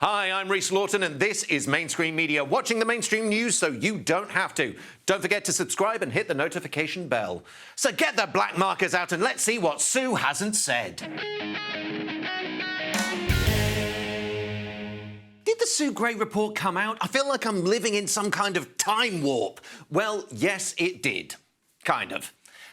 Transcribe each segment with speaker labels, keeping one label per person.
Speaker 1: Hi, I'm Rhys Lawton, and this is Mainstream Media, watching the mainstream news so you don't have to. Don't forget to subscribe and hit the notification bell. So get the black markers out and let's see what Sue hasn't said. Did the Sue Gray report come out? I feel like I'm living in some kind of time warp. Well, yes, it did. Kind of.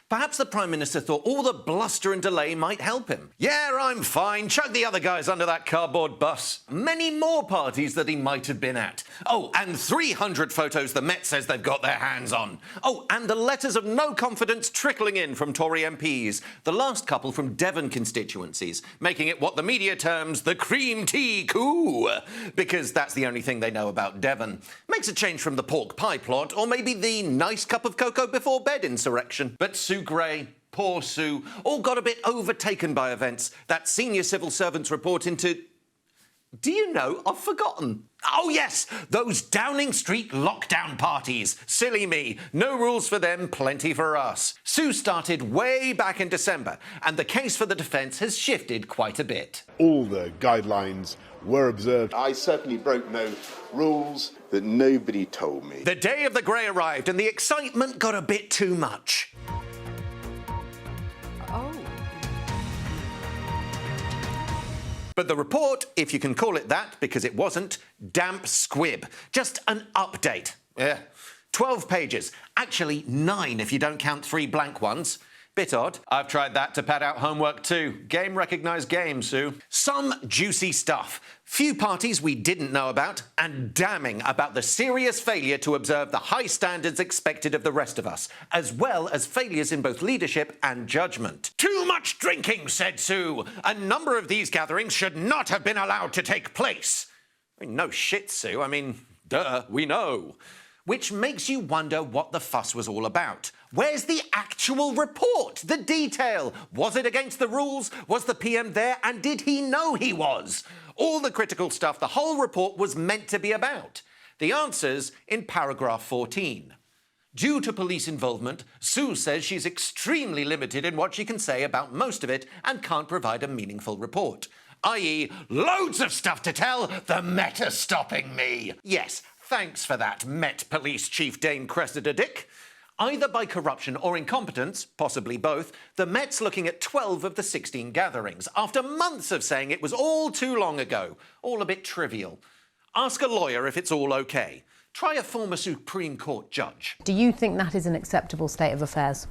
Speaker 1: Perhaps the Prime Minister thought all the bluster and delay might help him. Yeah, I'm fine. Chuck the other guys under that cardboard bus. Many more parties that he might have been at. Oh, and 300 photos the Met says they've got their hands on. Oh, and the letters of no confidence trickling in from Tory MPs. The last couple from Devon constituencies, making it what the media terms the Cream Tea Coup. Because that's the only thing they know about Devon. Makes a change from the pork pie plot, or maybe the nice cup of cocoa before bed insurrection. But Sue Gray, poor Sue, all got a bit overtaken by events. That senior civil servants report into... Do you know, I've forgotten. Oh, yes, those Downing Street lockdown parties. Silly me. No rules for them, plenty for us. Sue started way back in December, and the case for the defence has shifted quite a bit.
Speaker 2: All the guidelines were observed. I certainly broke no rules that nobody told me.
Speaker 1: The day of the Grey arrived, and the excitement got a bit too much. But the report, if you can call it that, because it wasn't, damp squib. Just an update. 12 pages. Actually, 9 if you don't count 3 blank ones. Bit odd. I've tried that to pad out homework too. Game recognised game, Sue. Some juicy stuff. Few parties we didn't know about, and damning about the serious failure to observe the high standards expected of the rest of us, as well as failures in both leadership and judgment. Too much drinking, said Sue. A number of these gatherings should not have been allowed to take place. I mean, no shit, Sue. I mean, duh, we know. Which makes you wonder what the fuss was all about. Where's the actual report? The detail? Was it against the rules? Was the PM there? And did he know he was? All the critical stuff the whole report was meant to be about. The answer's in paragraph 14. Due to police involvement, Sue says she's extremely limited in what she can say about most of it and can't provide a meaningful report. I.e., loads of stuff to tell, the Met are stopping me. Yes, thanks for that, Met Police Chief Dame Cressida Dick. Either by corruption or incompetence, possibly both, the Met's looking at 12 of the 16 gatherings, after months of saying it was all too long ago, all a bit trivial. Ask a lawyer if it's all OK. Try a former Supreme Court judge.
Speaker 3: Do you think that is an acceptable state of affairs?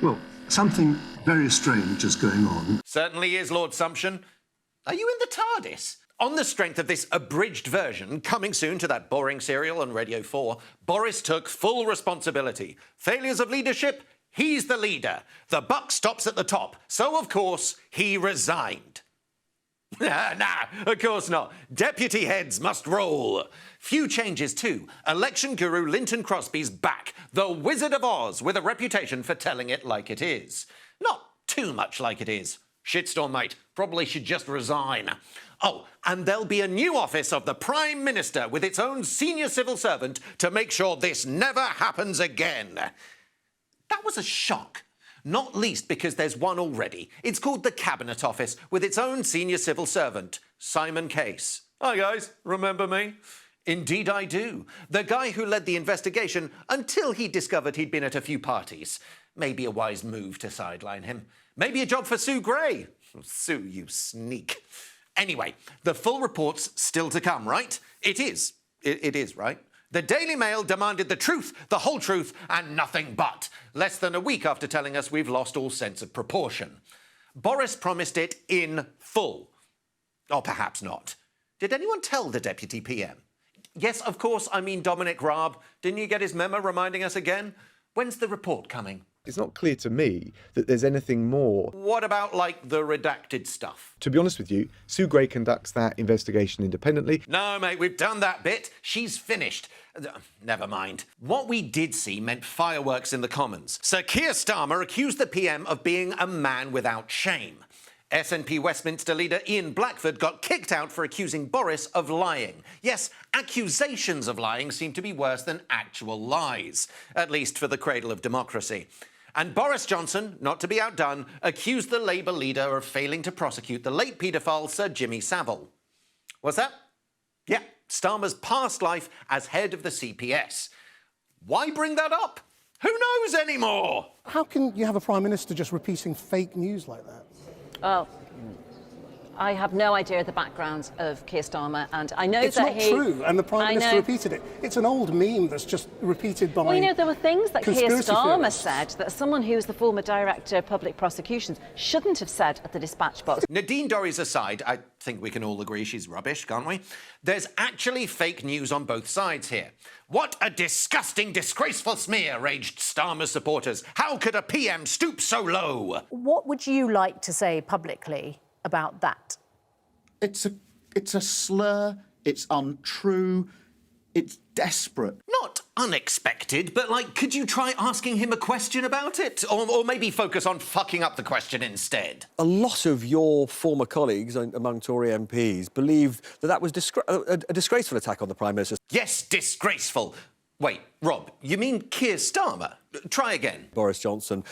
Speaker 4: Well, something very strange is going on.
Speaker 1: Certainly is, Lord Sumption. Are you in the TARDIS? On the strength of this abridged version, coming soon to that boring serial on Radio 4, Boris took full responsibility. Failures of leadership? He's the leader. The buck stops at the top. So, of course, he resigned. Nah, of course not. Deputy heads must roll. Few changes, too. Election guru Linton Crosby's back. The Wizard of Oz, with a reputation for telling it like it is. Not too much like it is. Shitstorm, mate. Probably should just resign. Oh, and there'll be a new office of the Prime Minister with its own senior civil servant to make sure this never happens again. That was a shock. Not least because there's one already. It's called the Cabinet Office with its own senior civil servant, Simon Case. Hi, guys. Remember me? Indeed I do. The guy who led the investigation until he discovered he'd been at a few parties. Maybe a wise move to sideline him. Maybe a job for Sue Gray. Sue, you sneak. Anyway, the full report's still to come, right? It is. It is, right? The Daily Mail demanded the truth, the whole truth, and nothing but. Less than a week after telling us we've lost all sense of proportion. Boris promised it in full. Or perhaps not. Did anyone tell the Deputy PM? Yes, of course, I mean Dominic Raab. Didn't you get his memo reminding us again? When's the report coming?
Speaker 5: It's not clear to me that there's anything more.
Speaker 1: What about, like, the redacted stuff?
Speaker 5: To be honest with you, Sue Gray conducts that investigation independently.
Speaker 1: No, mate, we've done that bit. She's finished. Never mind. What we did see meant fireworks in the Commons. Sir Keir Starmer accused the PM of being a man without shame. SNP Westminster leader Ian Blackford got kicked out for accusing Boris of lying. Yes, accusations of lying seem to be worse than actual lies, at least for the cradle of democracy. And Boris Johnson, not to be outdone, accused the Labour leader of failing to prosecute the late paedophile Sir Jimmy Savile. What's that? Yeah, Starmer's past life as head of the CPS. Why bring that up? Who knows anymore?
Speaker 6: How can you have a Prime Minister just repeating fake news like that?
Speaker 7: Oh, I have no idea the background of Keir Starmer, and I know
Speaker 6: It's
Speaker 7: that
Speaker 6: not true, and the Prime Minister repeated it. It's an old meme that's just repeated by
Speaker 7: Well, you know, there were things that Keir
Speaker 6: conspiracy
Speaker 7: Starmer
Speaker 6: theorists.
Speaker 7: said that someone who was the former Director of Public Prosecutions shouldn't have said at the dispatch box.
Speaker 1: Nadine Dorries aside, I think we can all agree she's rubbish, can't we? There's actually fake news on both sides here. What a disgusting, disgraceful smear, raged Starmer's supporters. How could a PM stoop so low?
Speaker 3: What would you like to say publicly about that?
Speaker 8: It's a slur, it's untrue, it's desperate.
Speaker 1: Not unexpected, but, like, could you try asking him a question about it? Or maybe focus on fucking up the question instead?
Speaker 9: A lot of your former colleagues among Tory MPs believed that was a disgraceful attack on the Prime Minister.
Speaker 1: Yes, disgraceful. Wait, Rob, you mean Keir Starmer? Try again.
Speaker 9: Boris Johnson,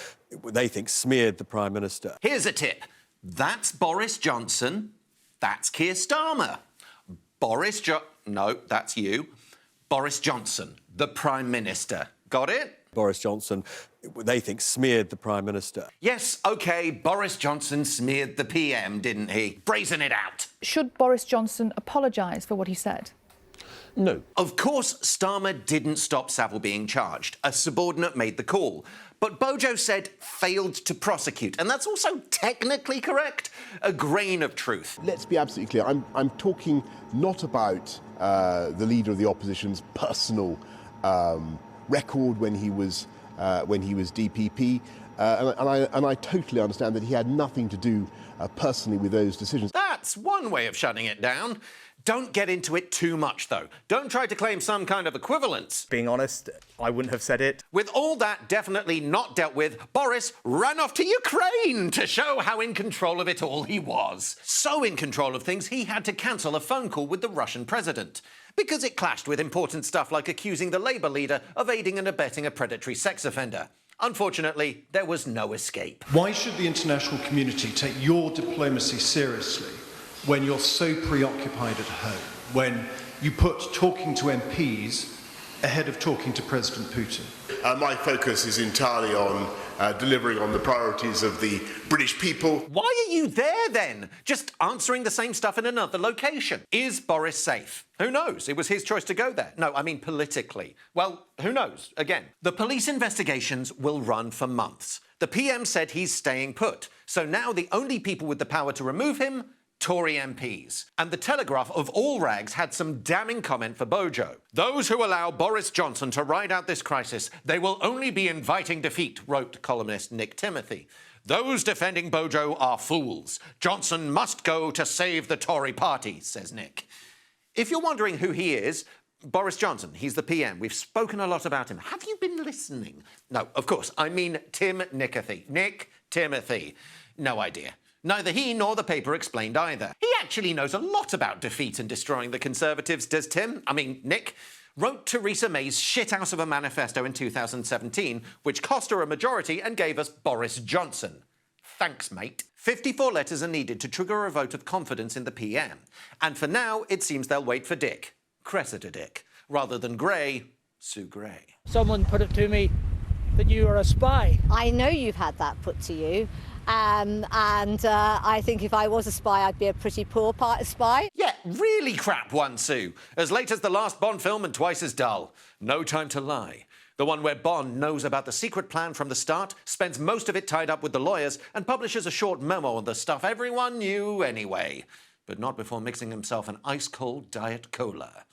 Speaker 9: they think, smeared the Prime Minister.
Speaker 1: Here's a tip. That's Boris Johnson. That's Keir Starmer. No, that's you. Boris Johnson, the Prime Minister. Got it?
Speaker 9: Boris Johnson, they think, smeared the Prime Minister.
Speaker 1: Yes, OK, Boris Johnson smeared the PM, didn't he? Brazen it out.
Speaker 10: Should Boris Johnson apologise for what he said?
Speaker 9: No.
Speaker 1: Of course, Starmer didn't stop Savile being charged. A subordinate made the call. But Bojo said failed to prosecute, and that's also technically correct. A grain of truth.
Speaker 2: Let's be absolutely clear. I'm talking not about the leader of the opposition's personal record when he was DPP, and I totally understand that he had nothing to do personally with those decisions.
Speaker 1: That's one way of shutting it down. Don't get into it too much, though. Don't try to claim some kind of equivalence.
Speaker 11: Being honest, I wouldn't have said it.
Speaker 1: With all that definitely not dealt with, Boris ran off to Ukraine to show how in control of it all he was. So in control of things, he had to cancel a phone call with the Russian president, because it clashed with important stuff like accusing the Labour leader of aiding and abetting a predatory sex offender. Unfortunately, there was no escape.
Speaker 12: Why should the international community take your diplomacy seriously when you're so preoccupied at home, when you put talking to MPs ahead of talking to President Putin?
Speaker 2: My focus is entirely on delivering on the priorities of the British people.
Speaker 1: Why are you there, then? Just answering the same stuff in another location. Is Boris safe? Who knows? It was his choice to go there. No, I mean politically. Well, who knows? Again, the police investigations will run for months. The PM said he's staying put. So now the only people with the power to remove him, Tory MPs. And the Telegraph, of all rags, had some damning comment for Bojo. Those who allow Boris Johnson to ride out this crisis, they will only be inviting defeat, wrote columnist Nick Timothy. Those defending Bojo are fools. Johnson must go to save the Tory party, says Nick. If you're wondering who he is, Boris Johnson, he's the PM. We've spoken a lot about him. Have you been listening? No, of course, I mean Tim Nicothy. Nick Timothy. No idea. Neither he nor the paper explained either. He actually knows a lot about defeat and destroying the Conservatives, does Nick, wrote Theresa May's shithouse of a manifesto in 2017, which cost her a majority and gave us Boris Johnson. Thanks, mate. 54 letters are needed to trigger a vote of confidence in the PM. And for now, it seems they'll wait for Dick, Cressida Dick, rather than Grey, Sue Gray.
Speaker 13: Someone put it to me that you are a spy.
Speaker 14: I know you've had that put to you. I think if I was a spy, I'd be a pretty poor spy.
Speaker 1: Yeah, really crap one, Sue. As late as the last Bond film and twice as dull. No Time to Lie. The one where Bond knows about the secret plan from the start, spends most of it tied up with the lawyers, and publishes a short memo on the stuff everyone knew anyway. But not before mixing himself an ice-cold Diet Cola.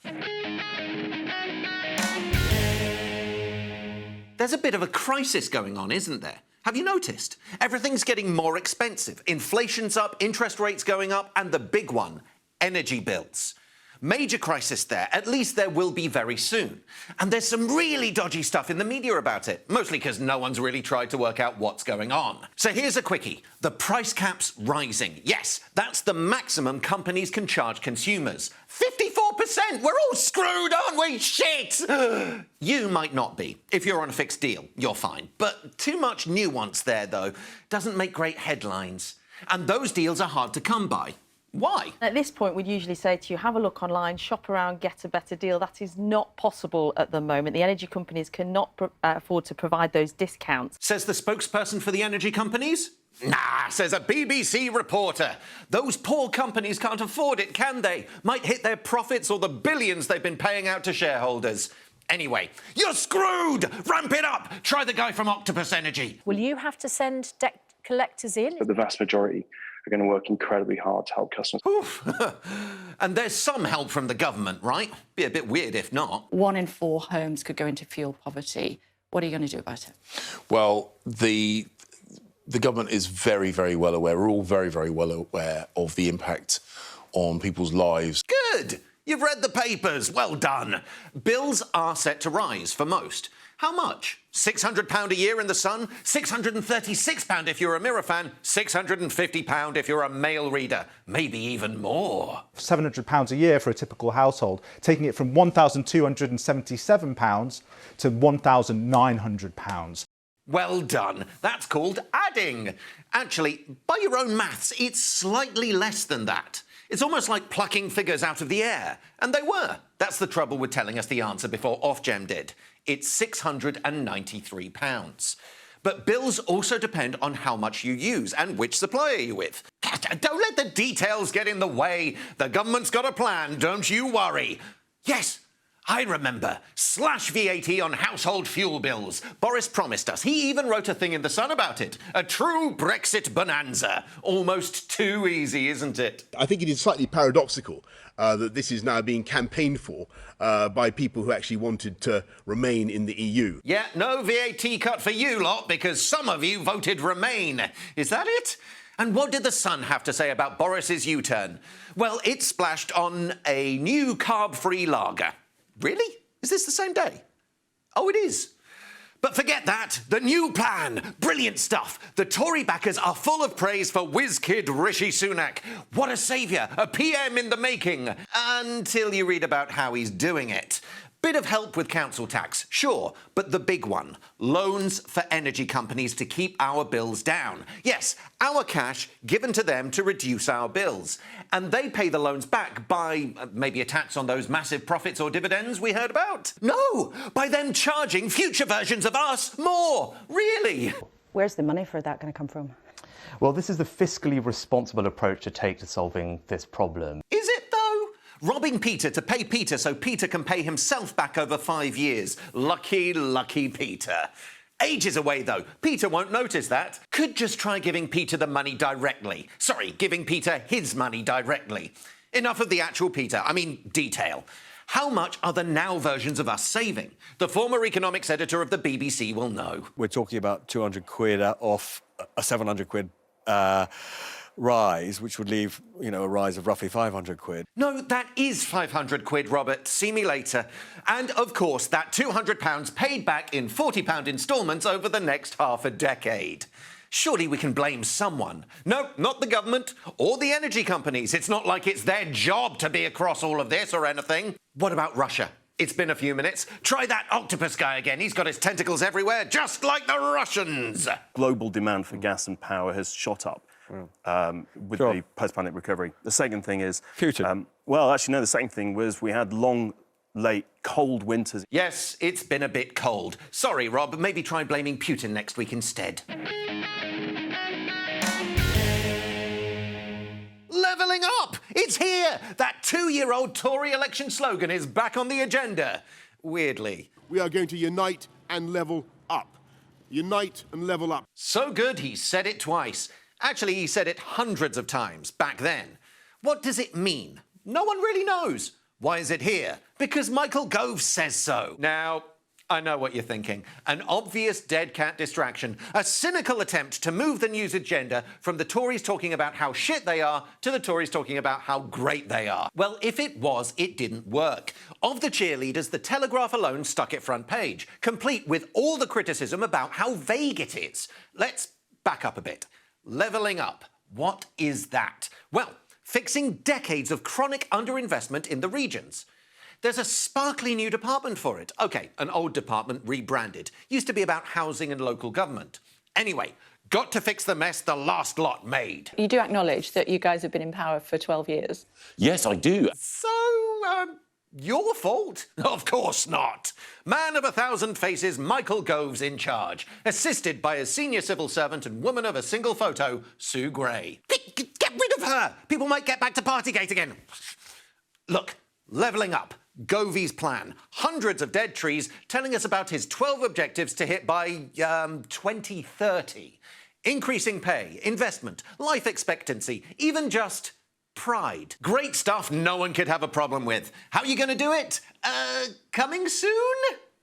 Speaker 1: There's a bit of a crisis going on, isn't there? Have you noticed? Everything's getting more expensive. Inflation's up, interest rates going up, and the big one, energy bills. Major crisis there. At least there will be very soon. And there's some really dodgy stuff in the media about it, mostly because no one's really tried to work out what's going on. So here's a quickie. The price cap's rising. Yes, that's the maximum companies can charge consumers. 54%! We're all screwed, aren't we? Shit! You might not be. If you're on a fixed deal, you're fine. But too much nuance there, though, doesn't make great headlines. And those deals are hard to come by. Why?
Speaker 15: At this point, we'd usually say to you, have a look online, shop around, get a better deal. That is not possible at the moment. The energy companies cannot afford to provide those discounts.
Speaker 1: Says the spokesperson for the energy companies? Nah, says a BBC reporter. Those poor companies can't afford it, can they? Might hit their profits or the billions they've been paying out to shareholders. Anyway, you're screwed! Ramp it up! Try the guy from Octopus Energy.
Speaker 3: Will you have to send debt collectors in?
Speaker 16: But the vast majority are going to work incredibly hard to help customers.
Speaker 1: Oof. And there's some help from the government, right? Be a bit weird if not.
Speaker 17: 1 in 4 homes could go into fuel poverty. What are you going to do about it?
Speaker 18: Well, the government is very, very well aware. We're all very, very well aware of the impact on people's lives.
Speaker 1: Good! You've read the papers. Well done. Bills are set to rise for most. How much? £600 a year in the Sun? £636 if you're a Mirror fan? £650 if you're a mail reader? Maybe even more.
Speaker 11: £700 a year for a typical household, taking it from £1,277 to £1,900.
Speaker 1: Well done. That's called adding. Actually, by your own maths, it's slightly less than that. It's almost like plucking figures out of the air. And they were. That's the trouble with telling us the answer before Ofgem did. It's £693. But bills also depend on how much you use and which supplier you're with. Don't let the details get in the way. The government's got a plan, don't you worry. Yes, I remember. Slash VAT on household fuel bills. Boris promised us. He even wrote a thing in The Sun about it. A true Brexit bonanza. Almost too easy, isn't it?
Speaker 2: I think it is slightly paradoxical that this is now being campaigned for by people who actually wanted to remain in the EU.
Speaker 1: Yeah, no VAT cut for you lot because some of you voted Remain. Is that it? And what did The Sun have to say about Boris's U-turn? Well, it splashed on a new carb-free lager. Really? Is this the same day? Oh, it is. But forget that. The new plan. Brilliant stuff. The Tory backers are full of praise for whiz-kid Rishi Sunak. What a saviour. A PM in the making. Until you read about how he's doing it. Bit of help with council tax, sure, but the big one, loans for energy companies to keep our bills down. Yes, our cash given to them to reduce our bills. And they pay the loans back by maybe a tax on those massive profits or dividends we heard about. No, by them charging future versions of us more. Really?
Speaker 15: Where's the money for that going to come from?
Speaker 19: Well, this is the fiscally responsible approach to take to solving this problem.
Speaker 1: Is it though? Robbing Peter to pay Peter so Peter can pay himself back over 5 years. Lucky, lucky Peter. Ages away, though. Peter won't notice that. Could just try giving Peter the money directly. Sorry, giving Peter his money directly. Enough of the actual Peter. I mean, detail. How much are the now versions of us saving? The former economics editor of the BBC will know.
Speaker 9: We're talking about 200 quid off a 700 quid rise, which would leave, a rise of roughly 500 quid.
Speaker 1: No, that is 500 quid, Robert. See me later. And, of course, that £200 paid back in £40 instalments over the next half a decade. Surely we can blame someone. No, not the government or the energy companies. It's not like it's their job to be across all of this or anything. What about Russia? It's been a few minutes. Try that octopus guy again. He's got his tentacles everywhere, just like the Russians.
Speaker 16: Global demand for gas and power has shot up. With the post-pandemic recovery. The second thing is...
Speaker 9: Putin.
Speaker 16: The second thing was we had long, late, cold winters.
Speaker 1: Yes, it's been a bit cold. Sorry, Rob, maybe try blaming Putin next week instead. Levelling up! It's here! That 2-year-old Tory election slogan is back on the agenda. Weirdly.
Speaker 2: We are going to unite and level up. Unite and level up.
Speaker 1: So good, he said it twice. Actually, he said it hundreds of times back then. What does it mean? No one really knows. Why is it here? Because Michael Gove says so. Now, I know what you're thinking. An obvious dead cat distraction. A cynical attempt to move the news agenda from the Tories talking about how shit they are to the Tories talking about how great they are. Well, if it was, it didn't work. Of the cheerleaders, the Telegraph alone stuck it front page, complete with all the criticism about how vague it is. Let's back up a bit. Levelling up. What is that? Well, fixing decades of chronic underinvestment in the regions. There's a sparkly new department for it. OK, an old department rebranded. Used to be about housing and local government. Anyway, Got to fix the mess the last lot made.
Speaker 17: You do acknowledge that you guys have been in power for 12 years?
Speaker 18: Yes, I do.
Speaker 1: So, your fault? Of course not. Man of 1,000 faces, Michael Gove's in charge, assisted by his senior civil servant and woman of a single photo, Sue Gray. Get rid of her! People might get back to Partygate again. Look, levelling up. Govey's plan. Hundreds of dead trees telling us about his 12 objectives to hit by 2030. Increasing pay, investment, life expectancy, even just pride. Great stuff no one could have a problem with. How are you going to do it? Coming soon?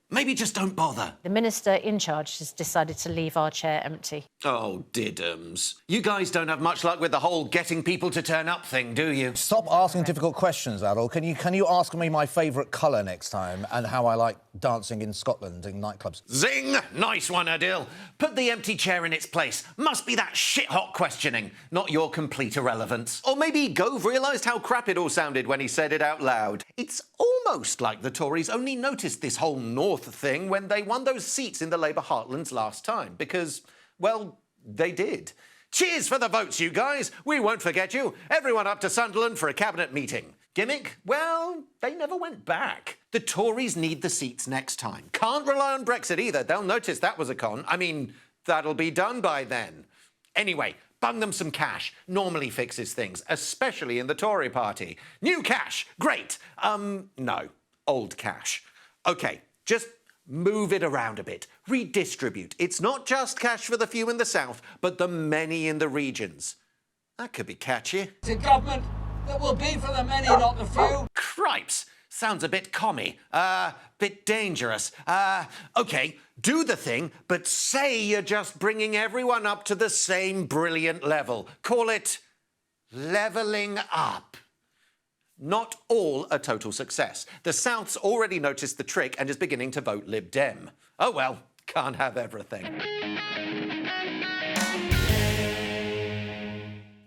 Speaker 1: Maybe just don't bother.
Speaker 3: The minister in charge has decided to leave our chair empty.
Speaker 1: Oh, diddums. You guys don't have much luck with the whole getting people to turn up thing, do you?
Speaker 20: Stop asking difficult questions, Adol. Can you ask me my favourite colour next time and how I like dancing in Scotland in nightclubs?
Speaker 1: Zing! Nice one, Adil. Put the empty chair in its place. Must be that shit-hot questioning, not your complete irrelevance. Or maybe Gove realised how crap it all sounded when he said it out loud. It's almost like the Tories only noticed this whole North thing when they won those seats in the Labour heartlands last time, because, well, they did. Cheers for the votes, you guys. We won't forget you. Everyone up to Sunderland for a cabinet meeting. Gimmick? Well, they never went back. The Tories need the seats next time. Can't rely on Brexit either. They'll notice that was a con. I mean, that'll be done by then. Anyway, bung them some cash. Normally fixes things, especially in the Tory party. New cash. Great. No. Old cash. OK, just move it around a bit. Redistribute. It's not just cash for the few in the south, but the many in the regions. That could be catchy.
Speaker 13: It's a government that will be for the many, not the few.
Speaker 1: Cripes. Sounds a bit commie. Bit dangerous. OK, do the thing, but say you're just bringing everyone up to the same brilliant level. Call it levelling up. Not all a total success. The South's already noticed the trick and is beginning to vote Lib Dem. Oh well, can't have everything.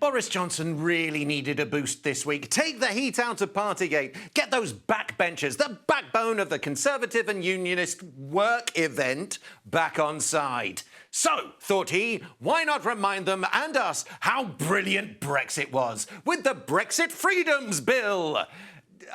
Speaker 1: Boris Johnson really needed a boost this week. Take the heat out of Partygate. Get those backbenchers, the backbone of the Conservative and Unionist work event, back on side. So, thought he, why not remind them and us how brilliant Brexit was with the Brexit Freedoms Bill?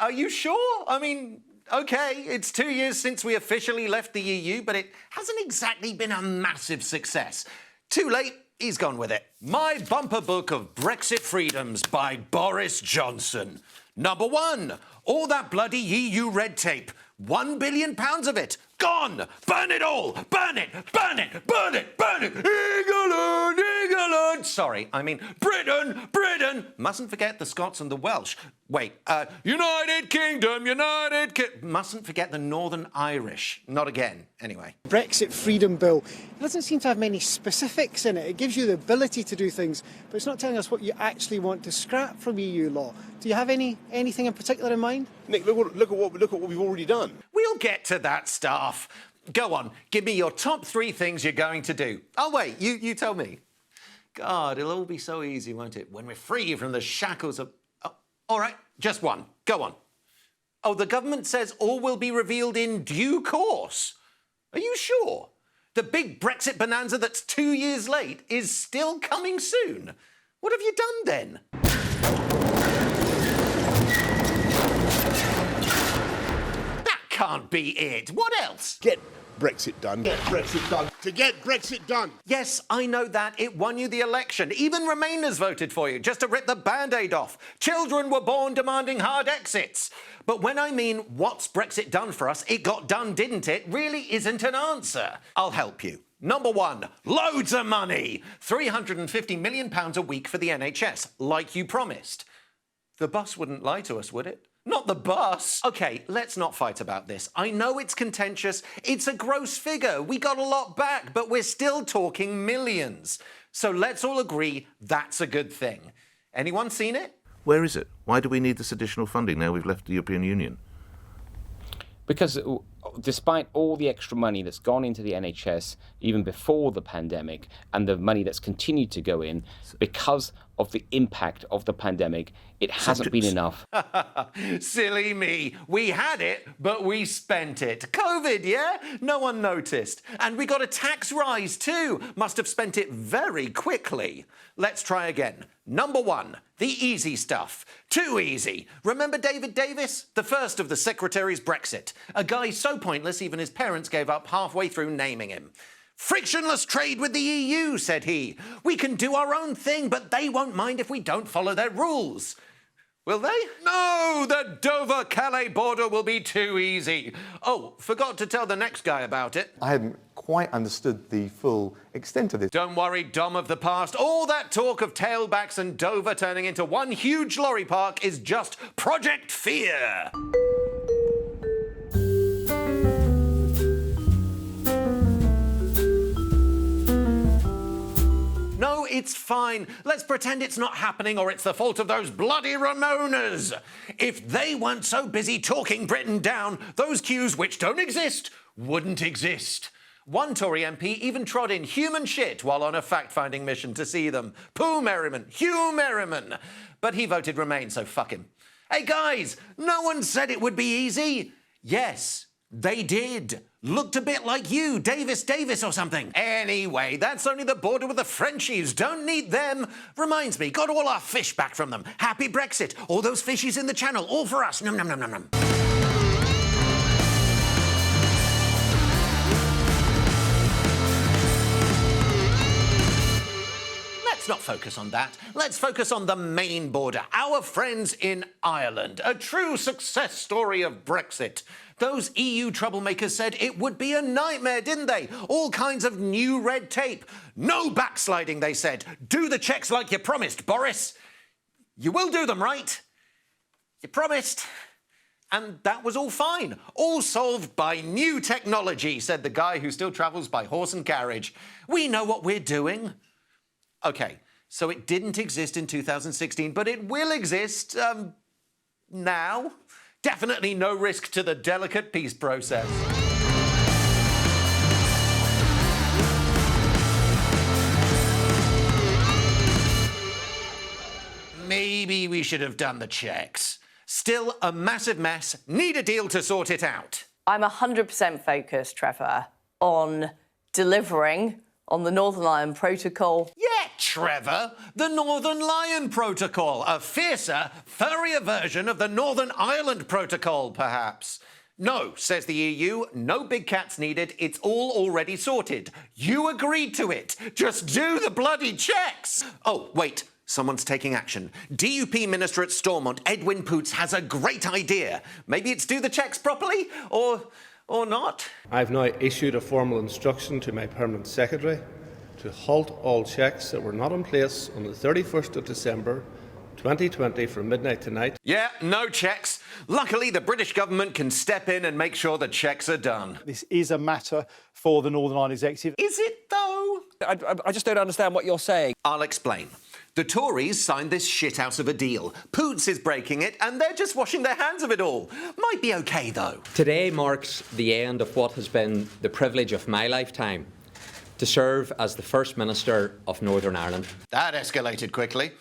Speaker 1: Are you sure? I mean, OK, it's 2 years since we officially left the EU, but it hasn't exactly been a massive success. Too late. He's gone with it. My bumper book of Brexit Freedoms by Boris Johnson. Number 1, all that bloody EU red tape. £1 billion of it. Gone! Burn it all! Burn it! Burn it! Burn it! Burn it! England! England! Sorry, I mean Britain! Britain! Mustn't forget the Scots and the Welsh. Wait, United Kingdom! United Kingdom! Mustn't forget the Northern Irish. Not again, anyway.
Speaker 6: Brexit Freedom Bill. It doesn't seem to have many specifics in it. It gives you the ability to do things, but it's not telling us what you actually want to scrap from EU law. Do you have anything in particular in mind?
Speaker 2: Nick, look at what we've already done.
Speaker 1: We'll get to that stuff. Go on, give me your top 3 things you're going to do. Oh, wait, you tell me. God, it'll all be so easy, won't it? When we're free from the shackles of... Oh, all right, just one. Go on. Oh, the government says all will be revealed in due course. Are you sure? The big Brexit bonanza that's 2 years late is still coming soon. What have you done then? Can't be it. What else?
Speaker 2: Get Brexit done. Get Brexit done. To get Brexit done.
Speaker 1: Yes, I know that. It won you the election. Even Remainers voted for you, just to rip the Band-Aid off. Children were born demanding hard exits. But when I mean, what's Brexit done for us, it got done, didn't it, really isn't an answer. I'll help you. Number 1, loads of money. £350 million a week for the NHS, like you promised. The bus wouldn't lie to us, would it? Not the bus. OK, let's not fight about this. I know it's contentious. It's a gross figure. We got a lot back, but we're still talking millions. So let's all agree that's a good thing. Anyone seen it?
Speaker 21: Where is it? Why do we need this additional funding now we've left the European Union?
Speaker 22: Because despite all the extra money that's gone into the NHS even before the pandemic and the money that's continued to go in, because of the impact of the pandemic. It hasn't been enough.
Speaker 1: Silly me. We had it, but we spent it. COVID, yeah? No one noticed. And we got a tax rise too. Must have spent it very quickly. Let's try again. Number 1, the easy stuff. Too easy. Remember David Davis? The first of the secretaries Brexit. A guy so pointless even his parents gave up halfway through naming him. Frictionless trade with the EU, said he. We can do our own thing, but they won't mind if we don't follow their rules. Will they? No, the Dover-Calais border will be too easy. Oh, forgot to tell the next guy about it.
Speaker 4: I hadn't quite understood the full extent of this.
Speaker 1: Don't worry, Dom of the past. All that talk of tailbacks and Dover turning into one huge lorry park is just Project Fear. No, it's fine. Let's pretend it's not happening or it's the fault of those bloody Remoaners. If they weren't so busy talking Britain down, those queues, which don't exist, wouldn't exist. One Tory MP even trod in human shit while on a fact-finding mission to see them. Pooh Merriman, Hugh Merriman. But he voted Remain, so fuck him. Hey guys, no one said it would be easy. Yes, they did. Looked a bit like you, Davis or something. Anyway, that's only the border with the Frenchies. Don't need them. Reminds me, got all our fish back from them. Happy Brexit. All those fishies in the channel, all for us. Num, num, num, num, num. Let's not focus on that. Let's focus on the main border. Our friends in Ireland. A true success story of Brexit. Those EU troublemakers said it would be a nightmare, didn't they? All kinds of new red tape. No backsliding, they said. Do the checks like you promised, Boris. You will do them, right? You promised. And that was all fine. All solved by new technology, said the guy who still travels by horse and carriage. We know what we're doing. OK, so it didn't exist in 2016, but it will exist, now. Definitely no risk to the delicate peace process. Maybe we should have done the checks. Still a massive mess. Need a deal to sort it out.
Speaker 5: I'm 100% focused, Trevor, on delivering on the Northern Ireland Protocol.
Speaker 1: Yeah, Trevor, the Northern Lion Protocol. A fiercer, furrier version of the Northern Ireland Protocol, perhaps. No, says the EU, no big cats needed. It's all already sorted. You agreed to it. Just do the bloody checks. Oh, wait. Someone's taking action. DUP Minister at Stormont, Edwin Poots, has a great idea. Maybe it's do the checks properly, or not.
Speaker 23: I've now issued a formal instruction to my Permanent Secretary to halt all checks that were not in place on the 31st of December 2020 from midnight tonight.
Speaker 1: Yeah, no checks. Luckily, the British government can step in and make sure the checks are done.
Speaker 11: This is a matter for the Northern Ireland Executive.
Speaker 1: Is it, though?
Speaker 9: I just don't understand what you're saying.
Speaker 1: I'll explain. The Tories signed this shithouse of a deal. Poots is breaking it, and they're just washing their hands of it all. Might be OK, though.
Speaker 24: Today marks the end of what has been the privilege of my lifetime, to serve as the First Minister of Northern Ireland.
Speaker 1: That escalated quickly.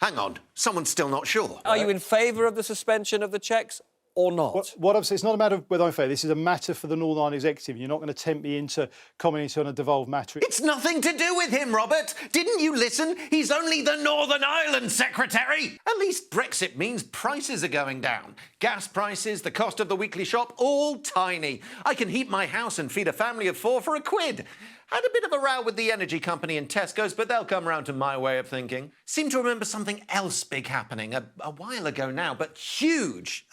Speaker 1: Hang on, someone's still not sure.
Speaker 9: Are you in favour of the suspension of the checks or not?
Speaker 11: What I'm saying, it's not a matter of whether I'm fair. This is a matter for the Northern Ireland Executive. You're not going to tempt me into commenting on a devolved matter.
Speaker 1: It's nothing to do with him, Robert. Didn't you listen? He's only the Northern Ireland Secretary. At least Brexit means prices are going down. Gas prices, the cost of the weekly shop, all tiny. I can heat my house and feed a family of 4 for £1. Had a bit of a row with the energy company in Tesco's, but they'll come around to my way of thinking. Seem to remember something else big happening a while ago now, but huge.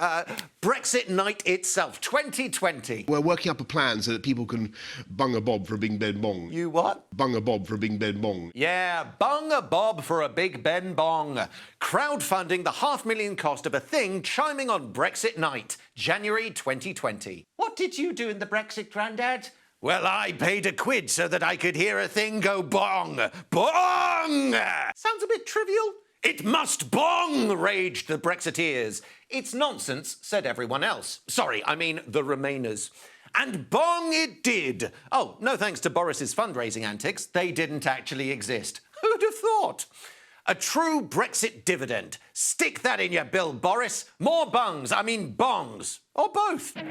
Speaker 1: Brexit night itself, 2020.
Speaker 2: We're working up a plan so that people can bung a bob for a Big Ben Bong.
Speaker 1: You what?
Speaker 2: Bung a bob for a Big Ben Bong.
Speaker 1: Yeah, bung a bob for a Big Ben Bong. Crowdfunding the $500,000 cost of a thing chiming on Brexit night, January 2020. What did you do in the Brexit, Grandad? Well, I paid £1 so that I could hear a thing go bong. Bong! Sounds a bit trivial. It must bong, raged the Brexiteers. It's nonsense, said everyone else. Sorry, I mean the Remainers. And bong it did. Oh, no thanks to Boris's fundraising antics. They didn't actually exist. Who'd have thought? A true Brexit dividend. Stick that in your bill, Boris. More bungs, I mean bongs. Or both. Have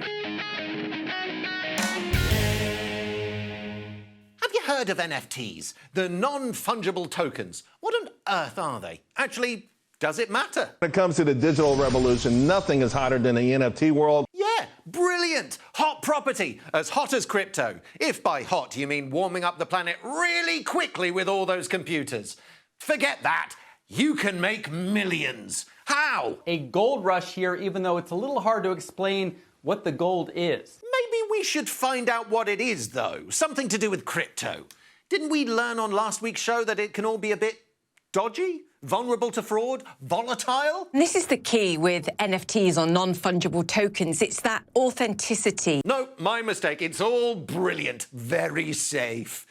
Speaker 1: you heard of NFTs? The non-fungible tokens. What on earth are they? Actually, does it matter?
Speaker 7: When it comes to the digital revolution, nothing is hotter than the NFT world.
Speaker 1: Yeah, brilliant. Hot property. As hot as crypto. If by hot you mean warming up the planet really quickly with all those computers. Forget that. You can make millions. How?
Speaker 8: A gold rush here, even though it's a little hard to explain what the gold is.
Speaker 1: Maybe we should find out what it is, though. Something to do with crypto. Didn't we learn on last week's show that it can all be a bit dodgy? Vulnerable to fraud? Volatile?
Speaker 10: This is the key with NFTs or non-fungible tokens. It's that authenticity.
Speaker 1: No, my mistake. It's all brilliant. Very safe.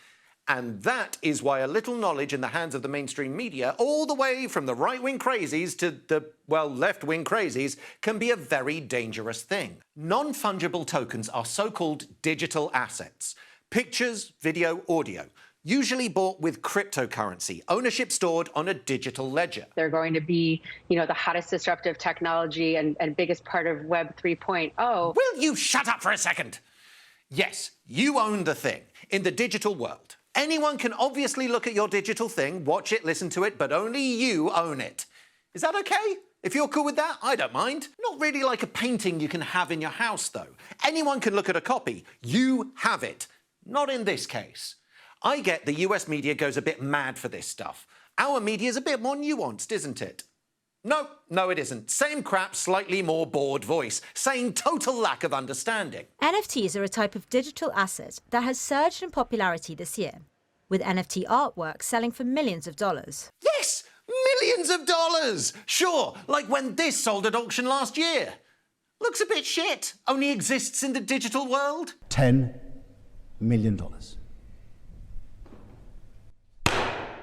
Speaker 1: And that is why a little knowledge in the hands of the mainstream media, all the way from the right-wing crazies to the, well, left-wing crazies, can be a very dangerous thing. Non-fungible tokens are so-called digital assets. Pictures, video, audio. Usually bought with cryptocurrency, ownership stored on a digital ledger.
Speaker 12: They're going to be, the hottest disruptive technology and biggest part of Web 3.0.
Speaker 1: Will you shut up for a second? Yes, you own the thing in the digital world. Anyone can obviously look at your digital thing, watch it, listen to it, but only you own it. Is that okay? If you're cool with that, I don't mind. Not really like a painting you can have in your house, though. Anyone can look at a copy. You have it. Not in this case. I get the US media goes a bit mad for this stuff. Our media's a bit more nuanced, isn't it? No, it isn't. Same crap, slightly more bored voice, saying total lack of understanding.
Speaker 25: NFTs are a type of digital asset that has surged in popularity this year, with NFT artwork selling for millions of dollars.
Speaker 1: Yes! Millions of dollars! Sure, like when this sold at auction last year. Looks a bit shit. Only exists in the digital world.
Speaker 26: $10 million.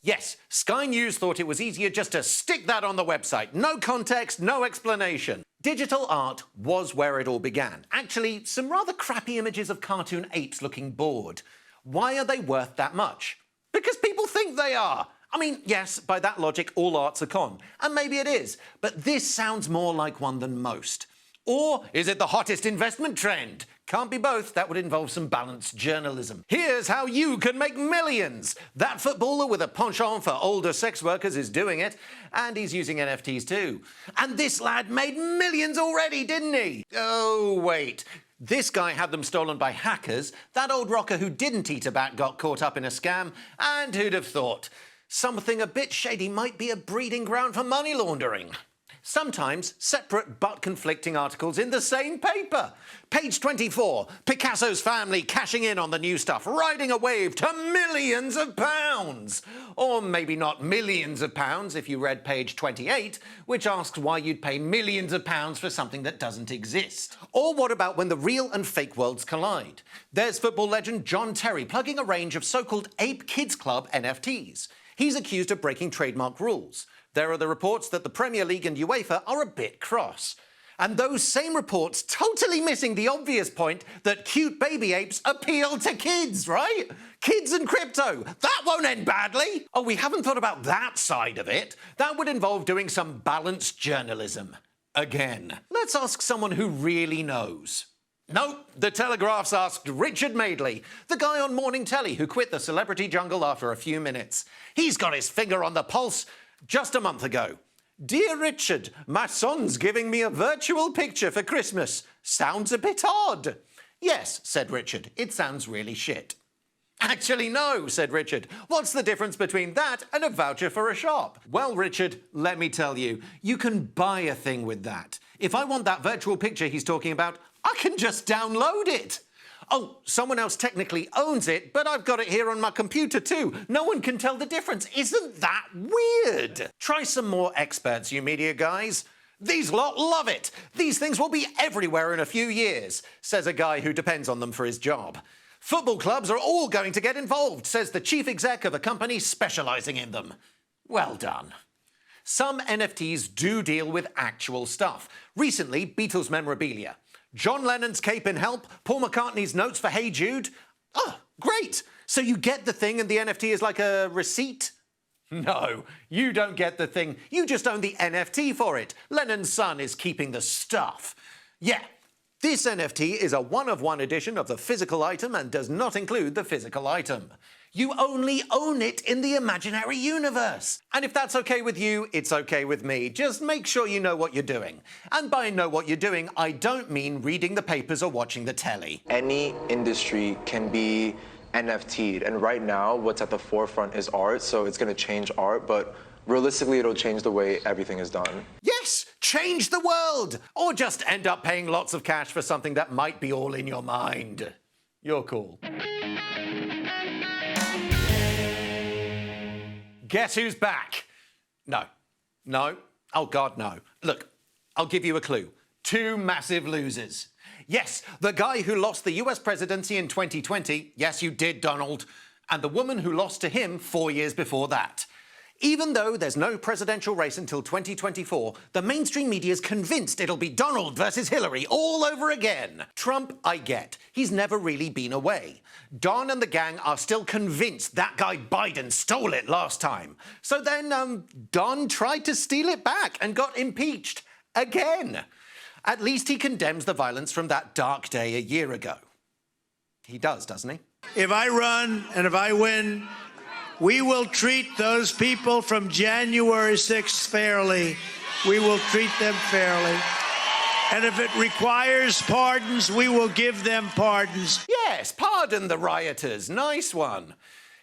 Speaker 1: Yes, Sky News thought it was easier just to stick that on the website. No context, no explanation. Digital art was where it all began. Actually, some rather crappy images of cartoon apes looking bored. Why are they worth that much? Because people think they are. I mean, yes, by that logic, all art's a con. And maybe it is. But this sounds more like one than most. Or is it the hottest investment trend? Can't be both. That would involve some balanced journalism. Here's how you can make millions. That footballer with a penchant for older sex workers is doing it. And he's using NFTs too. And this lad made millions already, didn't he? Oh, wait. This guy had them stolen by hackers. That old rocker who didn't eat a bat got caught up in a scam. And who'd have thought? Something a bit shady might be a breeding ground for money laundering. Sometimes separate but conflicting articles in the same paper. Page 24, Picasso's family cashing in on the new stuff, riding a wave to millions of pounds. Or maybe not millions of pounds if you read page 28, which asks why you'd pay millions of pounds for something that doesn't exist. Or what about when the real and fake worlds collide? There's football legend John Terry plugging a range of so-called Ape Kids Club NFTs. He's accused of breaking trademark rules. There are the reports that the Premier League and UEFA are a bit cross. And those same reports totally missing the obvious point that cute baby apes appeal to kids, right? Kids and crypto. That won't end badly. Oh, we haven't thought about that side of it. That would involve doing some balanced journalism. Again. Let's ask someone who really knows. No, the Telegraph's asked Richard Madeley, the guy on morning telly who quit the celebrity jungle after a few minutes. He's got his finger on the pulse. Just a month ago. Dear Richard, my son's giving me a virtual picture for Christmas. Sounds a bit odd. Yes, said Richard, it sounds really shit. Actually, no, said Richard. What's the difference between that and a voucher for a shop? Well, Richard, let me tell you, you can buy a thing with that. If I want that virtual picture he's talking about, I can just download it. Oh, someone else technically owns it, but I've got it here on my computer too. No one can tell the difference. Isn't that weird? Try some more experts, you media guys. These lot love it. These things will be everywhere in a few years, says a guy who depends on them for his job. Football clubs are all going to get involved, says the chief exec of a company specialising in them. Well done. Some NFTs do deal with actual stuff. Recently, Beatles memorabilia. John Lennon's cape in Help, Paul McCartney's notes for Hey Jude. Oh, great. So you get the thing and the NFT is like a receipt? No, you don't get the thing. You just own the NFT for it. Lennon's son is keeping the stuff. Yeah, this NFT is a one-of-one edition of the physical item and does not include the physical item. You only own it in the imaginary universe. And if that's okay with you, it's okay with me. Just make sure you know what you're doing. And by know what you're doing, I don't mean reading the papers or watching the telly.
Speaker 14: Any industry can be NFT'd, and right now what's at the forefront is art, so it's going to change art, but realistically it'll change the way everything is done.
Speaker 1: Yes, change the world! Or just end up paying lots of cash for something that might be all in your mind. You're cool. Guess who's back? No. No. Oh, God, no. Look, I'll give you a clue. Two massive losers. Yes, the guy who lost the US presidency in 2020, yes, you did, Donald, and the woman who lost to him 4 years before that. Even though there's no presidential race until 2024, the mainstream media's convinced it'll be Donald versus Hillary all over again. Trump, I get. He's never really been away. Don and the gang are still convinced that guy Biden stole it last time. So then, Don tried to steal it back and got impeached. Again. At least he condemns the violence from that dark day a year ago. He does, doesn't he?
Speaker 15: If I run and if I win, we will treat those people from January 6th fairly. We will treat them fairly. And if it requires pardons, we will give them pardons.
Speaker 1: Yes, pardon the rioters. Nice one.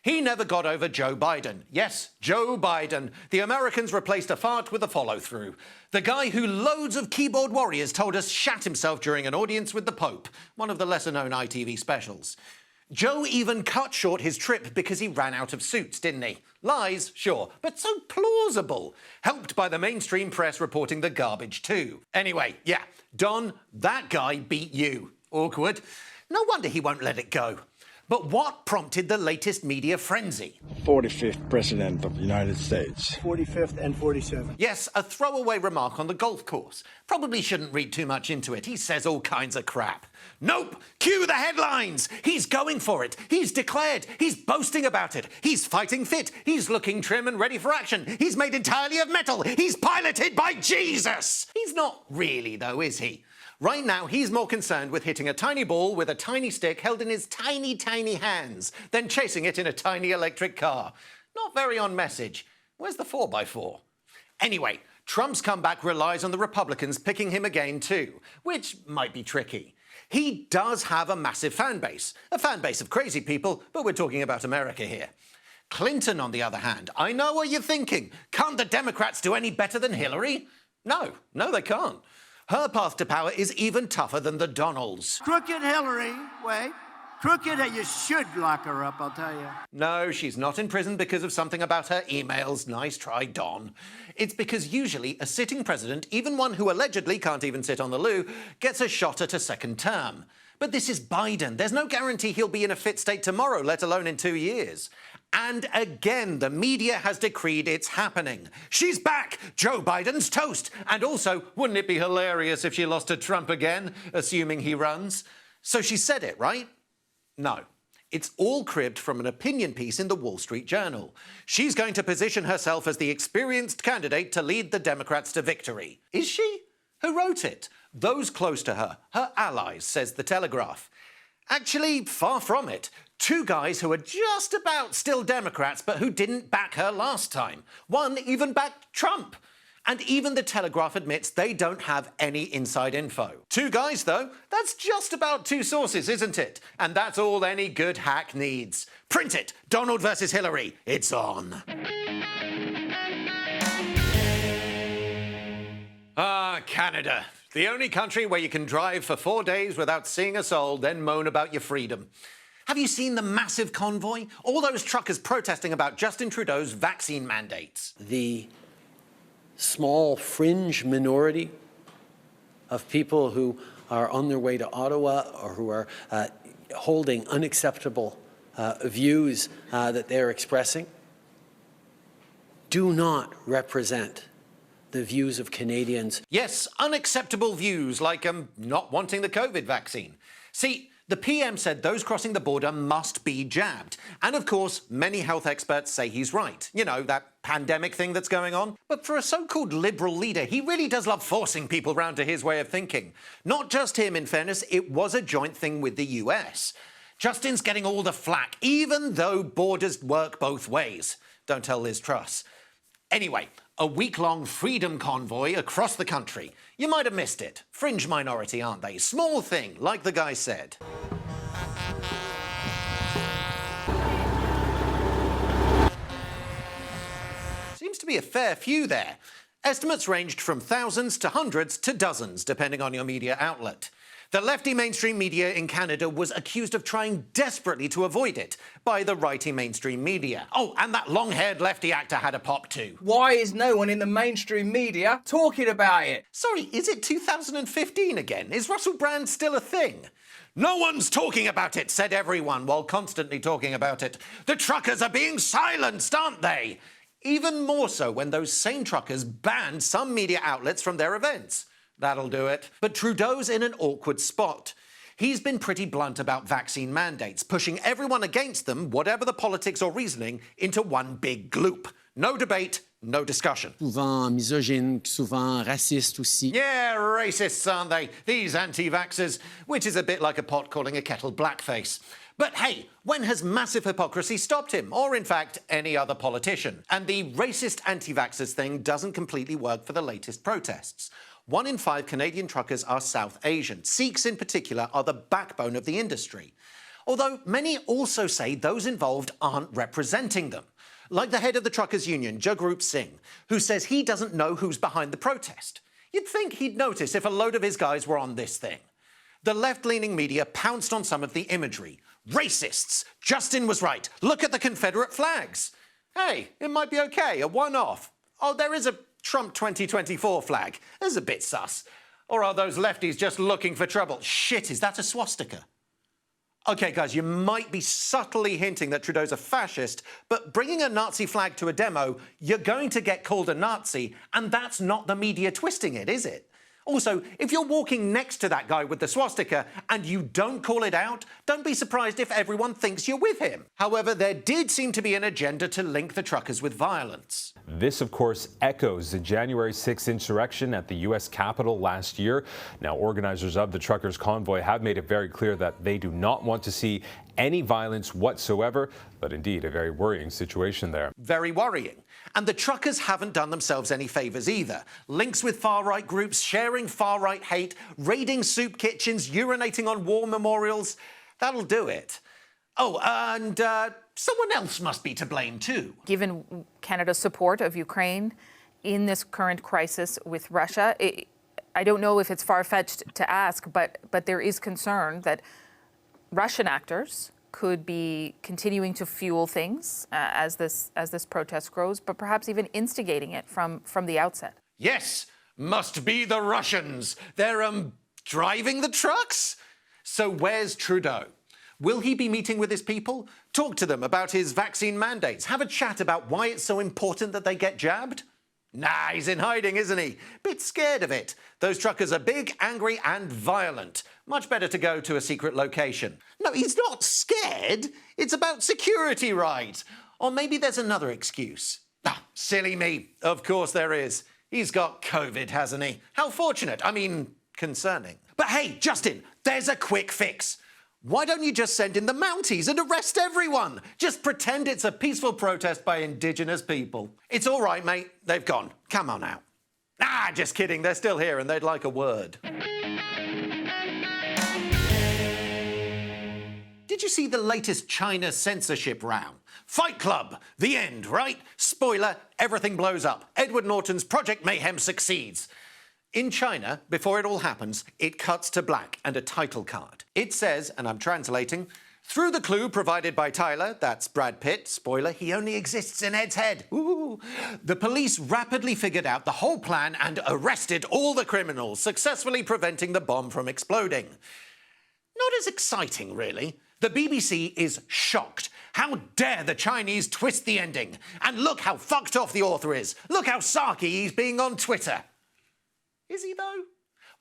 Speaker 1: He never got over Joe Biden. Yes, Joe Biden. The Americans replaced a fart with a follow-through. The guy who loads of keyboard warriors told us shat himself during an audience with the Pope, one of the lesser-known ITV specials. Joe even cut short his trip because he ran out of suits, didn't he? Lies, sure, but so plausible. Helped by the mainstream press reporting the garbage too. Anyway, yeah, Don, that guy beat you. Awkward. No wonder he won't let it go. But what prompted the latest media frenzy?
Speaker 26: 45th President of the United States.
Speaker 15: 45th and 47th.
Speaker 1: Yes, a throwaway remark on the golf course. Probably shouldn't read too much into it. He says all kinds of crap. Nope! Cue the headlines! He's going for it. He's declared. He's boasting about it. He's fighting fit. He's looking trim and ready for action. He's made entirely of metal. He's piloted by Jesus! He's not really, though, is he? Right now, he's more concerned with hitting a tiny ball with a tiny stick held in his tiny, tiny hands than chasing it in a tiny electric car. Not very on message. Where's the 4x4? Anyway, Trump's comeback relies on the Republicans picking him again too, which might be tricky. He does have a massive fan base. A fan base of crazy people, but we're talking about America here. Clinton, on the other hand, I know what you're thinking. Can't the Democrats do any better than Hillary? No, they can't. Her path to power is even tougher than the Donalds.
Speaker 15: Crooked Hillary, wait. Crooked, you should lock her up, I'll tell you.
Speaker 1: No, she's not in prison because of something about her emails. Nice try, Don. It's because usually a sitting president, even one who allegedly can't even sit on the loo, gets a shot at a second term. But this is Biden. There's no guarantee he'll be in a fit state tomorrow, let alone in 2 years. And again, the media has decreed it's happening. She's back! Joe Biden's toast! And also, wouldn't it be hilarious if she lost to Trump again, assuming he runs? So she said it, right? No. It's all cribbed from an opinion piece in the Wall Street Journal. She's going to position herself as the experienced candidate to lead the Democrats to victory. Is she? Who wrote it? Those close to her allies, says The Telegraph. Actually, far from it. Two guys who are just about still Democrats, but who didn't back her last time. One even backed Trump. And even The Telegraph admits they don't have any inside info. Two guys, though, that's just about two sources, isn't it? And that's all any good hack needs. Print it! Donald versus Hillary. It's on. Ah, Canada. The only country where you can drive for 4 days without seeing a soul, then moan about your freedom. Have you seen the massive convoy? All those truckers protesting about Justin Trudeau's vaccine mandates.
Speaker 16: The small fringe minority of people who are on their way to Ottawa or who are holding unacceptable views that they're expressing do not represent the views of Canadians.
Speaker 1: Yes, unacceptable views like not wanting the COVID vaccine. See, The PM said those crossing the border must be jabbed. And of course, many health experts say he's right. You know, that pandemic thing that's going on. But for a so-called liberal leader, he really does love forcing people round to his way of thinking. Not just him, in fairness, it was a joint thing with the US. Justin's getting all the flack, even though borders work both ways. Don't tell Liz Truss. Anyway, a week-long freedom convoy across the country. You might have missed it. Fringe minority, aren't they? Small thing, like the guy said. Seems to be a fair few there. Estimates ranged from thousands to hundreds to dozens, depending on your media outlet. The lefty mainstream media in Canada was accused of trying desperately to avoid it by the righty mainstream media. Oh, and that long-haired lefty actor had a pop too.
Speaker 3: Why is no one in the mainstream media talking about it?
Speaker 1: Sorry, is it 2015 again? Is Russell Brand still a thing? No one's talking about it, said everyone, while constantly talking about it. The truckers are being silenced, aren't they? Even more so when those same truckers banned some media outlets from their events. That'll do it. But Trudeau's in an awkward spot. He's been pretty blunt about vaccine mandates, pushing everyone against them, whatever the politics or reasoning, into one big gloop. No debate, no discussion.
Speaker 16: Souvent misogyne, souvent raciste aussi.
Speaker 1: Yeah, racists, aren't they? These anti-vaxxers, which is a bit like a pot calling a kettle blackface. But hey, when has massive hypocrisy stopped him, or in fact, any other politician? And the racist anti-vaxxers thing doesn't completely work for the latest protests. 1 in 5 Canadian truckers are South Asian. Sikhs in particular are the backbone of the industry. Although many also say those involved aren't representing them. Like the head of the truckers' union, Jagrup Singh, who says he doesn't know who's behind the protest. You'd think he'd notice if a load of his guys were on this thing. The left-leaning media pounced on some of the imagery. Racists! Justin was right. Look at the Confederate flags. Hey, it might be okay, a one-off. Oh, there is a Trump 2024 flag. That's a bit sus. Or are those lefties just looking for trouble? Shit, is that a swastika? OK, guys, you might be subtly hinting that Trudeau's a fascist, but bringing a Nazi flag to a demo, you're going to get called a Nazi, and that's not the media twisting it, is it? Also, if you're walking next to that guy with the swastika and you don't call it out, don't be surprised if everyone thinks you're with him. However, there did seem to be an agenda to link the truckers with violence.
Speaker 13: This, of course, echoes the January 6th insurrection at the U.S. Capitol last year. Now, organizers of the truckers' convoy have made it very clear that they do not want to see any violence whatsoever, but indeed a very worrying situation there.
Speaker 1: Very worrying. And the truckers haven't done themselves any favours either. Links with far-right groups, sharing far-right hate, raiding soup kitchens, urinating on war memorials. That'll do it. Oh, and someone else must be to blame too.
Speaker 17: Given Canada's support of Ukraine in this current crisis with Russia, I don't know if it's far-fetched to ask, but there is concern that Russian actors could be continuing to fuel things as this protest grows, but perhaps even instigating it from the outset.
Speaker 1: Yes, must be the Russians. They're driving the trucks? So where's Trudeau? Will he be meeting with his people? Talk to them about his vaccine mandates. Have a chat about why it's so important that they get jabbed? Nah, he's in hiding, isn't he? Bit scared of it. Those truckers are big, angry and violent. Much better to go to a secret location. No, he's not scared. It's about security, right? Or maybe there's another excuse. Ah, silly me. Of course there is. He's got COVID, hasn't he? How fortunate. I mean, concerning. But hey, Justin, there's a quick fix. Why don't you just send in the Mounties and arrest everyone? Just pretend it's a peaceful protest by Indigenous people. It's all right, mate. They've gone. Come on out. Ah, just kidding. They're still here and they'd like a word. Did you see the latest China censorship row? Fight Club, the end, right? Spoiler, everything blows up. Edward Norton's Project Mayhem succeeds. In China, before it all happens, it cuts to black and a title card. It says, and I'm translating, through the clue provided by Tyler, that's Brad Pitt, spoiler, he only exists in Ed's head. Ooh. The police rapidly figured out the whole plan and arrested all the criminals, successfully preventing the bomb from exploding. Not as exciting, really. The BBC is shocked. How dare the Chinese twist the ending? And look how fucked off the author is. Look how sarky he's being on Twitter. Is he, though?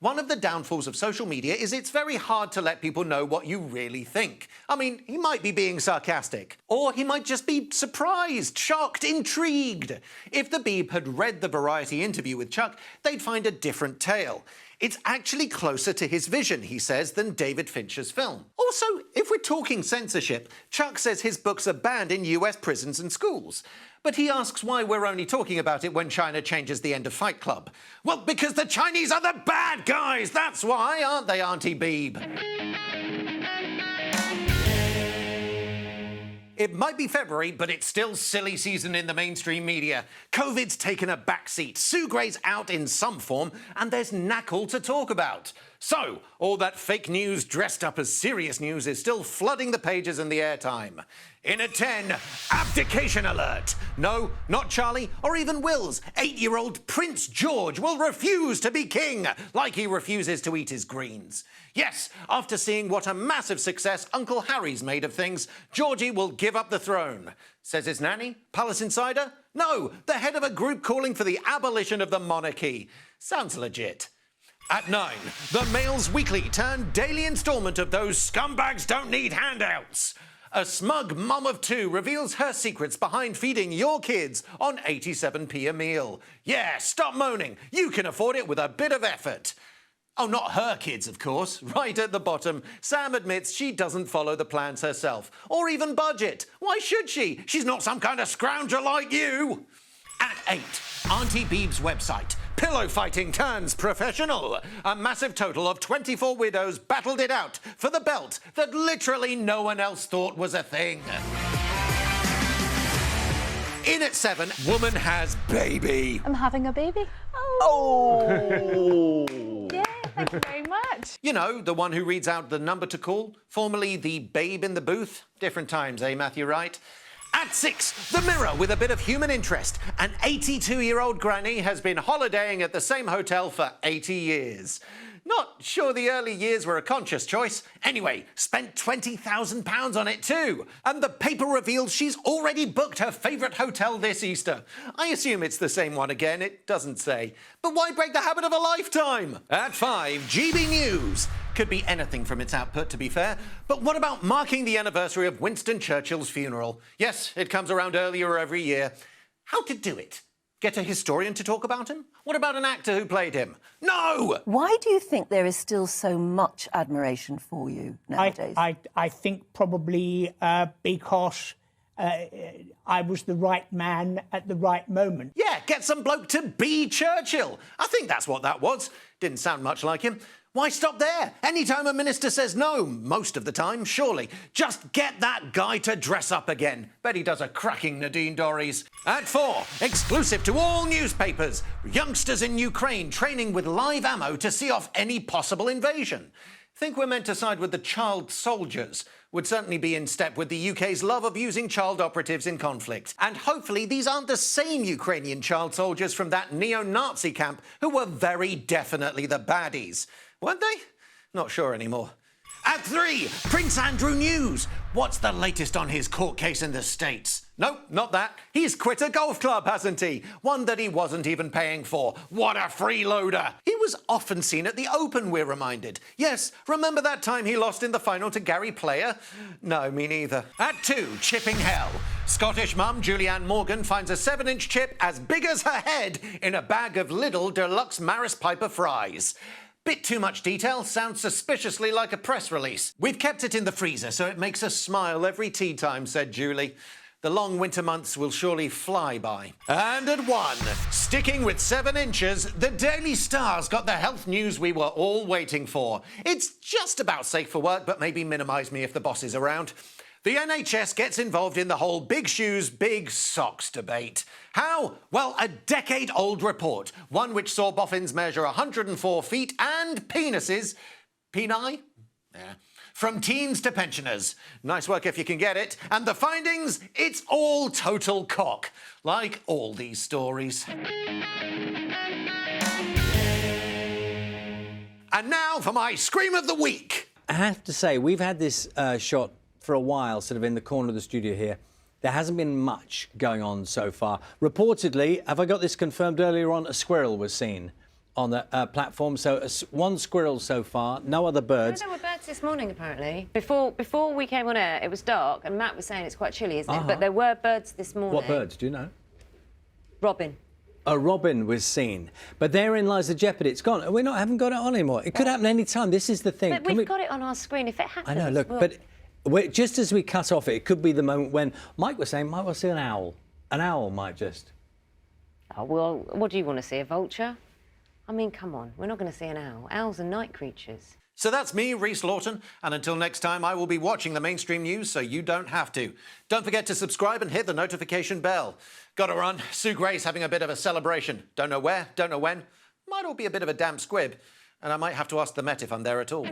Speaker 1: One of the downfalls of social media is it's very hard to let people know what you really think. I mean, he might be being sarcastic. Or he might just be surprised, shocked, intrigued. If the Beeb had read the Variety interview with Chuck, they'd find a different tale. It's actually closer to his vision, he says, than David Fincher's film. Also, if we're talking censorship, Chuck says his books are banned in US prisons and schools. But he asks why we're only talking about it when China changes the end of Fight Club. Well, because the Chinese are the bad guys! That's why, aren't they, Auntie Beeb? It might be February, but it's still silly season in the mainstream media. COVID's taken a backseat, Sue Gray's out in some form, and there's knackle to talk about. So, all that fake news dressed up as serious news is still flooding the pages and the airtime. In at 10, abdication alert. No, not Charlie or even Will's. 8-year-old Prince George will refuse to be king, like he refuses to eat his greens. Yes, after seeing what a massive success Uncle Harry's made of things, Georgie will give up the throne. Says his nanny? Palace Insider? No, the head of a group calling for the abolition of the monarchy. Sounds legit. At 9, the Mail's weekly turned daily instalment of Those Scumbags Don't Need Handouts. A smug mum of 2 reveals her secrets behind feeding your kids on 87p a meal. Yeah, stop moaning. You can afford it with a bit of effort. Oh, not her kids, of course. Right at the bottom, Sam admits she doesn't follow the plans herself, or even budget. Why should she? She's not some kind of scrounger like you. At 8, Auntie Beeb's website. Pillow fighting turns professional. A massive total of 24 widows battled it out for the belt that literally no one else thought was a thing. In at 7, woman has baby.
Speaker 6: I'm having a baby.
Speaker 1: Oh!
Speaker 6: Yeah, thank you very much.
Speaker 1: You know, the one who reads out the number to call, formerly the babe in the booth. Different times, eh, Matthew Wright? At 6, The Mirror with a bit of human interest. An 82-year-old granny has been holidaying at the same hotel for 80 years. Not sure the early years were a conscious choice. Anyway, spent £20,000 on it too. And the paper reveals she's already booked her favourite hotel this Easter. I assume it's the same one again, it doesn't say. But why break the habit of a lifetime? At 5, GB News. Could be anything from its output, to be fair. But what about marking the anniversary of Winston Churchill's funeral? Yes, it comes around earlier every year. How to do it? Get a historian to talk about him? What about an actor who played him? No!
Speaker 18: Why do you think there is still so much admiration for you nowadays?
Speaker 19: I think probably because I was the right man at the right moment.
Speaker 1: Yeah, get some bloke to be Churchill. I think that's what that was. Didn't sound much like him. Why stop there? Anytime a minister says no, most of the time, surely, just get that guy to dress up again. Bet he does a cracking Nadine Dorries. At 4, exclusive to all newspapers, youngsters in Ukraine training with live ammo to see off any possible invasion. Think we're meant to side with the child soldiers. Would certainly be in step with the UK's love of using child operatives in conflict. And hopefully these aren't the same Ukrainian child soldiers from that neo-Nazi camp who were very definitely the baddies. Weren't they? Not sure anymore. At 3, Prince Andrew news. What's the latest on his court case in the States? Nope, not that. He's quit a golf club, hasn't he? One that he wasn't even paying for. What a freeloader! He was often seen at the Open, we're reminded. Yes, remember that time he lost in the final to Gary Player? No, me neither. At 2, chipping hell. Scottish mum Julianne Morgan finds a 7-inch chip as big as her head in a bag of Lidl Deluxe Maris Piper fries. Bit too much detail, sounds suspiciously like a press release. We've kept it in the freezer so it makes us smile every tea time, said Julie. The long winter months will surely fly by. And at 1, sticking with 7 inches, the Daily Star's got the health news we were all waiting for. It's just about safe for work, but maybe minimise me if the boss is around. The NHS gets involved in the whole big shoes, big socks debate. How? Well, a decade-old report, one which saw boffins measure 104 feet and penises... Peni? Yeah. From teens to pensioners. Nice work if you can get it. And the findings? It's all total cock. Like all these stories. And now for my Scream of the Week.
Speaker 20: I have to say, we've had this shot for a while, sort of in the corner of the studio here. There hasn't been much going on so far. Reportedly, have I got this confirmed earlier on, a squirrel was seen on the platform. So one squirrel so far, no other birds.
Speaker 4: There were birds this morning, apparently. Before we came on air, it was dark, and Matt was saying it's quite chilly, isn't it? But there were birds this morning.
Speaker 20: What birds? Do you know?
Speaker 4: Robin.
Speaker 20: A robin was seen, but therein lies the jeopardy. It's gone. We haven't got it on anymore. It could happen any time. This is the thing.
Speaker 4: But we've got it on our screen. If it happens,
Speaker 20: I know. Look, just as we cut off it could be the moment when Mike was saying, might well see an owl. An owl might just.
Speaker 4: Oh, well, what do you want to see? A vulture? I mean, come on. We're not going to see an owl. Owls are night creatures.
Speaker 1: So that's me, Rhys Lawton, and until next time, I will be watching the mainstream news so you don't have to. Don't forget to subscribe and hit the notification bell. Gotta run. Sue Gray's having a bit of a celebration. Don't know where, don't know when. Might all be a bit of a damp squib, and I might have to ask the Met if I'm there at all.